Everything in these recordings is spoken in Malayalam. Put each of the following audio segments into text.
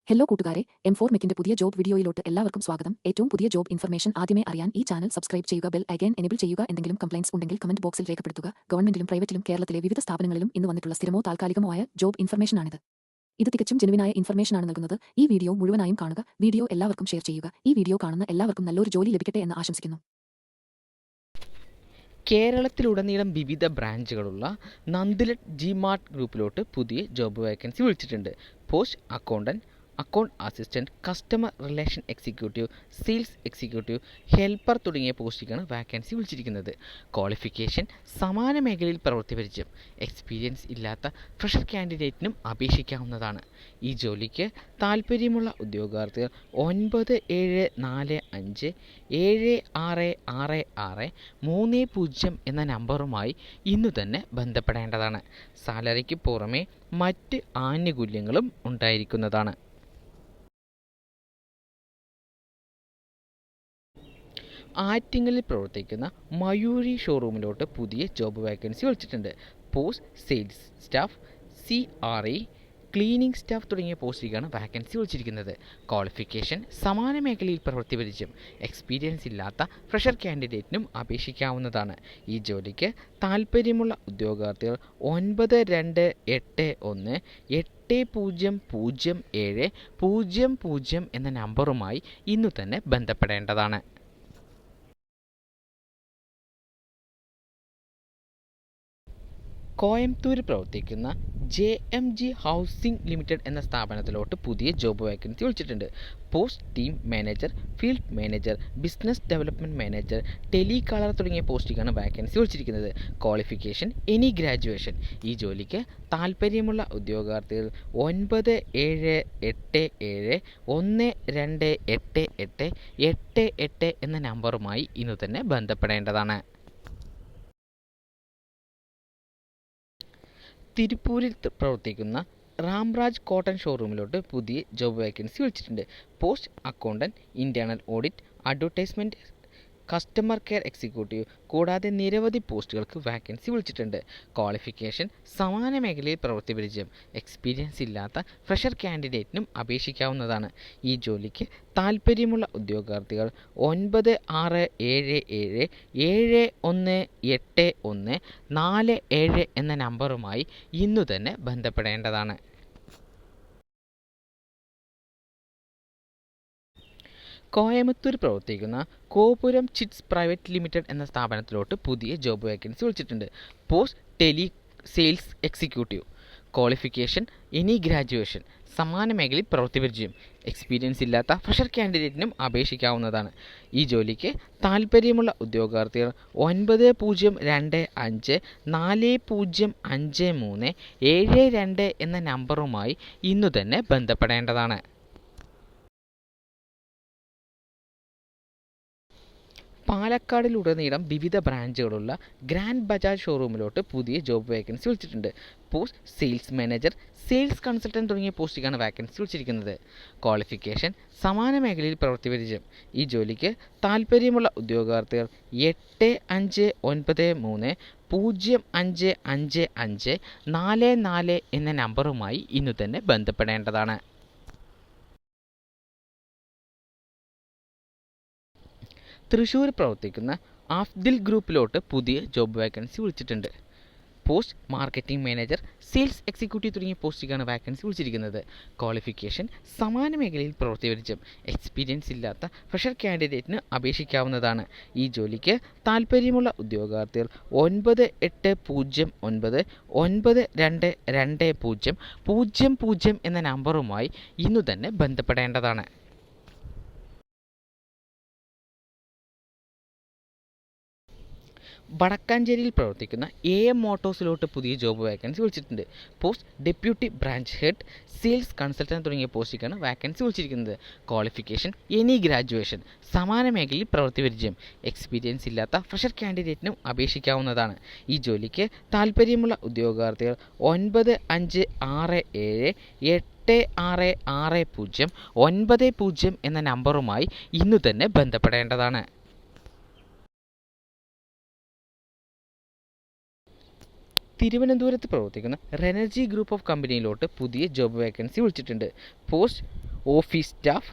ഹലോ കൂട്ടുകാരെ, M4 മെക്കിന്റെ പുതിയ ജോബ് വീഡിയോയിലോട്ട് എല്ലാവർക്കും സ്വാഗതം. ഏറ്റവും പുതിയ ജോബ് ഇൻഫർമേഷൻ ആദ്യമേ അറിയാൻ ഈ ചാനൽ സബ്സ്ക്രൈബ് ചെയ്യുക, ബെൽ ഐക്കൺ എനേബിൾ ചെയ്യുക. എന്തെങ്കിലും കംപ്ലൈന്റ്സ് ഉണ്ടെങ്കിൽ കമന്റ് ബോക്സിൽ രേഖപ്പെടുത്തുക. ഗവൺമെന്റിലും പ്രൈവറ്റിലും കേരളത്തിലെ വിവിധ സ്ഥാപനങ്ങളിലും ഇന്ന് വന്നിട്ടുള്ള സ്ഥിരമോ താൽക്കാലികമോ ആയ ജോബ് ഇൻഫർമേഷനാണിത്. ഇത് തികച്ചും ജെനുവിനായ ഇൻഫർമേഷനാണ് നൽകുന്നത്. ഈ വീഡിയോ മുഴുവനായും കാണുക. വീഡിയോ എല്ലാവർക്കും ഷെയർ ചെയ്യുക. ഈ വീഡിയോ കാണുന്ന എല്ലാവർക്കും നല്ലൊരു ജോലി ലഭിക്കട്ടെ എന്ന് ആശംസിക്കുന്നു. കേരളത്തിലുടനീളം വിവിധ ബ്രാഞ്ചുകളുള്ള നന്ദിലറ്റ് ജിമാർട്ട് ഗ്രൂപ്പിലോട്ട് പുതിയ ജോബ് വേക്കൻസി വിളിച്ചിട്ടുണ്ട്. Post accountant, account assistant, customer relation executive, sales executive, helper തുടങ്ങിയ പോസ്റ്റിലേക്കാണ് വാക്കൻസി വിളിച്ചിരിക്കുന്നത്. ക്വാളിഫിക്കേഷൻ സമാന മേഖലയിൽ പ്രവൃത്തി പരിചയം, എക്സ്പീരിയൻസ് ഇല്ലാത്ത ഫ്രഷർ കാൻഡിഡേറ്റിനും അപേക്ഷിക്കാവുന്നതാണ്. ഈ ജോലിക്ക് താൽപ്പര്യമുള്ള ഉദ്യോഗാർത്ഥികൾ 9745766630 എന്ന നമ്പറുമായി ഇന്നു തന്നെ ബന്ധപ്പെടേണ്ടതാണ്. സാലറിക്ക് പുറമെ മറ്റ് ആനുകൂല്യങ്ങളും ഉണ്ടായിരിക്കുന്നതാണ്. ആറ്റിങ്ങലിൽ പ്രവർത്തിക്കുന്ന മയൂരി ഷോറൂമിലോട്ട് പുതിയ ജോബ് വാക്കൻസി വിളിച്ചിട്ടുണ്ട്. Post sales staff, CRE, cleaning staff തുടങ്ങിയ പോസ്റ്റിലേക്കാണ് വാക്കൻസി വിളിച്ചിരിക്കുന്നത്. ക്വാളിഫിക്കേഷൻ സമാന മേഖലയിൽ പ്രവൃത്തി പരിചയം, എക്സ്പീരിയൻസ് ഇല്ലാത്ത ഫ്രഷർ കാൻഡിഡേറ്റിനും അപേക്ഷിക്കാവുന്നതാണ്. ഈ ജോലിക്ക് താൽപ്പര്യമുള്ള ഉദ്യോഗാർത്ഥികൾ 9281800700 എന്ന നമ്പറുമായി ഇന്നു തന്നെ ബന്ധപ്പെടേണ്ടതാണ്. കോയമ്പത്തൂർ പ്രവർത്തിക്കുന്ന JMG ഹൗസിംഗ് ലിമിറ്റഡ് എന്ന സ്ഥാപനത്തിലോട്ട് പുതിയ ജോബ് വേക്കൻസി വിളിച്ചിട്ടുണ്ട്. Post team manager, field manager, business development manager, telecaller തുടങ്ങിയ പോസ്റ്റിലേക്കാണ് വാക്കൻസി വിളിച്ചിരിക്കുന്നത്. Qualification any graduation. ഈ ജോലിക്ക് താൽപ്പര്യമുള്ള ഉദ്യോഗാർത്ഥികൾ 9787128888 എന്ന നമ്പറുമായി ഇന്നു തന്നെ ബന്ധപ്പെടേണ്ടതാണ്. തിരുപ്പൂരിൽ പ്രവർത്തിക്കുന്ന രാംരാജ് കോട്ടൺ ഷോറൂമിലോട്ട് പുതിയ ജോബ് വേക്കൻസി വിളിച്ചിട്ടുണ്ട്. Post accountant, internal audit, advertisement, customer care executive കൂടാതെ നിരവധി പോസ്റ്റുകൾക്ക് വാക്കൻസി വിളിച്ചിട്ടുണ്ട്. ക്വാളിഫിക്കേഷൻ സമാന മേഖലയിൽ പ്രവൃത്തി പരിചയം, എക്സ്പീരിയൻസ് ഇല്ലാത്ത ഫ്രഷർ കാൻഡിഡേറ്റിനും അപേക്ഷിക്കാവുന്നതാണ്. ഈ ജോലിക്ക് താൽപ്പര്യമുള്ള ഉദ്യോഗാർത്ഥികൾ 9677188147 എന്ന നമ്പറുമായി ഇന്നു തന്നെ ബന്ധപ്പെടേണ്ടതാണ്. കോയമ്പത്തൂർ പ്രവർത്തിക്കുന്ന കോപുരം ചിറ്റ്സ് പ്രൈവറ്റ് ലിമിറ്റഡ് എന്ന സ്ഥാപനത്തിലോട്ട് പുതിയ ജോബ് വേക്കൻസി വിളിച്ചിട്ടുണ്ട്. Post tele sales executive. Qualification any graduation. സമാന മേഖലയിൽ പ്രവൃത്തി പരിചയം, എക്സ്പീരിയൻസ് ഇല്ലാത്ത ഫ്രഷർ കാൻഡിഡേറ്റിനും അപേക്ഷിക്കാവുന്നതാണ്. ഈ ജോലിക്ക് താൽപ്പര്യമുള്ള ഉദ്യോഗാർത്ഥികൾ 9025405372 എന്ന നമ്പറുമായി ഇന്നു തന്നെ ബന്ധപ്പെടേണ്ടതാണ്. പാലക്കാടിലുടനീളം വിവിധ ബ്രാഞ്ചുകളുള്ള ഗ്രാൻഡ് ബജാജ് ഷോറൂമിലോട്ട് പുതിയ ജോബ് വേക്കൻസി വിളിച്ചിട്ടുണ്ട്. Post sales manager, sales consultant തുടങ്ങിയ പോസ്റ്റിലേക്കാണ് വാക്കൻസി വിളിച്ചിരിക്കുന്നത്. ക്വാളിഫിക്കേഷൻ സമാന മേഖലയിൽ പ്രവൃത്തി പരിചയം. ഈ ജോലിക്ക് താൽപ്പര്യമുള്ള ഉദ്യോഗാർത്ഥികൾ 8595055544 എന്ന നമ്പറുമായി ഇന്നു തന്നെ ബന്ധപ്പെടേണ്ടതാണ്. തൃശ്ശൂർ പ്രവർത്തിക്കുന്ന ആഫ്ദിൽ ഗ്രൂപ്പിലോട്ട് പുതിയ ജോബ് വാക്കൻസി വിളിച്ചിട്ടുണ്ട്. Post marketing manager, sales executive തുടങ്ങിയ പോസ്റ്റിലേക്കാണ് വാക്കൻസി വിളിച്ചിരിക്കുന്നത്. ക്വാളിഫിക്കേഷൻ സമാന മേഖലയിൽ പ്രവൃത്തി പരിചയം, എക്സ്പീരിയൻസ് ഇല്ലാത്ത ഫ്രഷർ കാൻഡിഡേറ്റിന് അപേക്ഷിക്കാവുന്നതാണ്. ഈ ജോലിക്ക് താൽപ്പര്യമുള്ള ഉദ്യോഗാർത്ഥികൾ 9809922000 എന്ന നമ്പറുമായി ഇന്നു തന്നെ ബന്ധപ്പെടേണ്ടതാണ്. വടക്കാഞ്ചേരിയിൽ പ്രവർത്തിക്കുന്ന AM മോട്ടോഴ്സിലോട്ട് പുതിയ ജോബ് വാക്കൻസി വിളിച്ചിട്ടുണ്ട്. Post deputy branch head, sales consultant തുടങ്ങിയ പോസ്റ്റിലേക്കാണ് വാക്കൻസി വിളിച്ചിരിക്കുന്നത്. Qualification any graduation. സമാന മേഖലയിൽ പ്രവൃത്തി പരിചയം, എക്സ്പീരിയൻസ് ഇല്ലാത്ത ഫ്രഷർ കാൻഡിഡേറ്റിനും അപേക്ഷിക്കാവുന്നതാണ്. ഈ ജോലിക്ക് താൽപ്പര്യമുള്ള ഉദ്യോഗാർത്ഥികൾ 9567866090 എന്ന നമ്പറുമായി ഇന്നു തന്നെ ബന്ധപ്പെടേണ്ടതാണ്. തിരുവനന്തപുരത്ത് പ്രവർത്തിക്കുന്ന റെനർജി ഗ്രൂപ്പ് ഓഫ് കമ്പനിയിലോട്ട് പുതിയ ജോബ് വേക്കൻസി വിളിച്ചിട്ടുണ്ട്. Post office staff,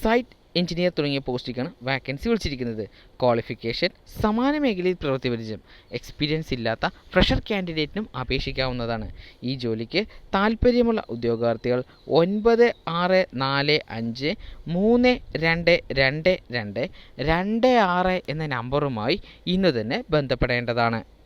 site engineer തുടങ്ങിയ പോസ്റ്റിലേക്കാണ് വാക്കൻസി വിളിച്ചിരിക്കുന്നത്. ക്വാളിഫിക്കേഷൻ സമാന മേഖലയിൽ പ്രവൃത്തി പരിചയം. എക്സ്പീരിയൻസ് ഇല്ലാത്ത ഫ്രഷർ കാൻഡിഡേറ്റിനും അപേക്ഷിക്കാവുന്നതാണ്. ഈ ജോലിക്ക് താൽപ്പര്യമുള്ള ഉദ്യോഗാർത്ഥികൾ 9652322226 എന്ന നമ്പറുമായി ഇന്ന് തന്നെ ബന്ധപ്പെടേണ്ടതാണ്.